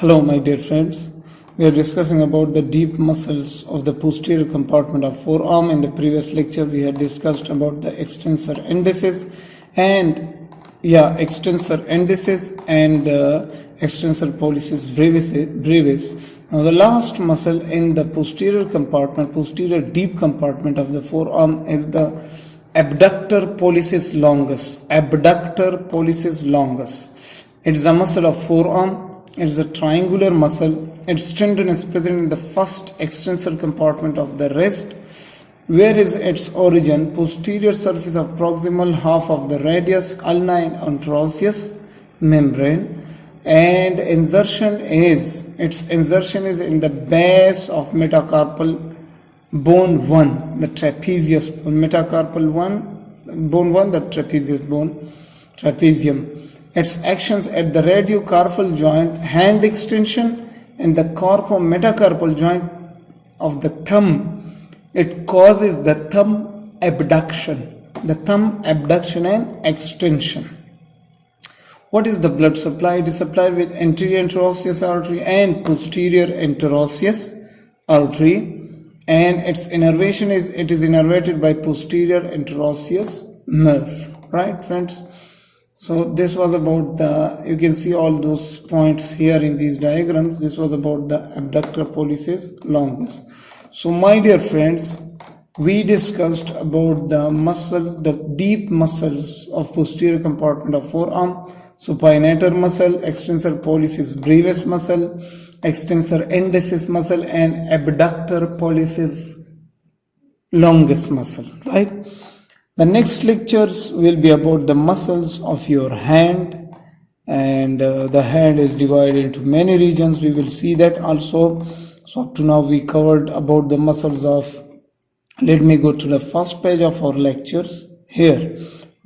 Hello my dear friends, we are discussing about the deep muscles of the posterior compartment of forearm. In the previous lecture we had discussed about the extensor indicis and extensor pollicis brevis. Now the last muscle in the posterior compartment, posterior deep compartment of the forearm is the abductor pollicis longus. Abductor pollicis longus. It is a muscle of forearm. It is a triangular muscle. Its tendon is present in the first extensor compartment of the wrist. Where is its origin? Posterior surface of proximal half of the radius ulna and interosseous membrane. And its insertion is in the base of metacarpal bone 1, the trapezius bone. Metacarpal bone 1, the trapezius bone, trapezium. Its actions at the radiocarpal joint, hand extension, and the carpometacarpal joint of the thumb. It causes the thumb abduction. The thumb abduction and extension. What is the blood supply? It is supplied with anterior interosseous artery and posterior interosseous artery. And its innervation is innervated by posterior interosseous nerve. Right, friends? So this was about you can see all those points here in these diagrams. This was about the abductor pollicis longus. So my dear friends, we discussed about the muscles, the deep muscles of posterior compartment of forearm, supinator muscle, extensor pollicis brevis muscle, extensor indicis muscle, and abductor pollicis longus muscle, right? The next lectures will be about the muscles of your hand, and the hand is divided into many regions. We will see that also. So up to now we covered about the muscles of, let me go to the first page of our lectures. Here,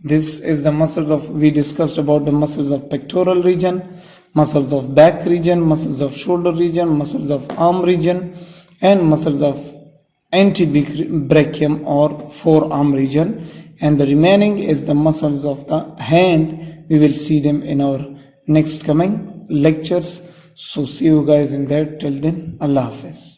this is the muscles of, we discussed about the muscles of pectoral region, muscles of back region, muscles of shoulder region, muscles of arm region, and muscles of antebrachium or forearm region, and the remaining is the muscles of the hand. We will see them in our next coming lectures. So see you guys in that. Till then, Allah Hafiz.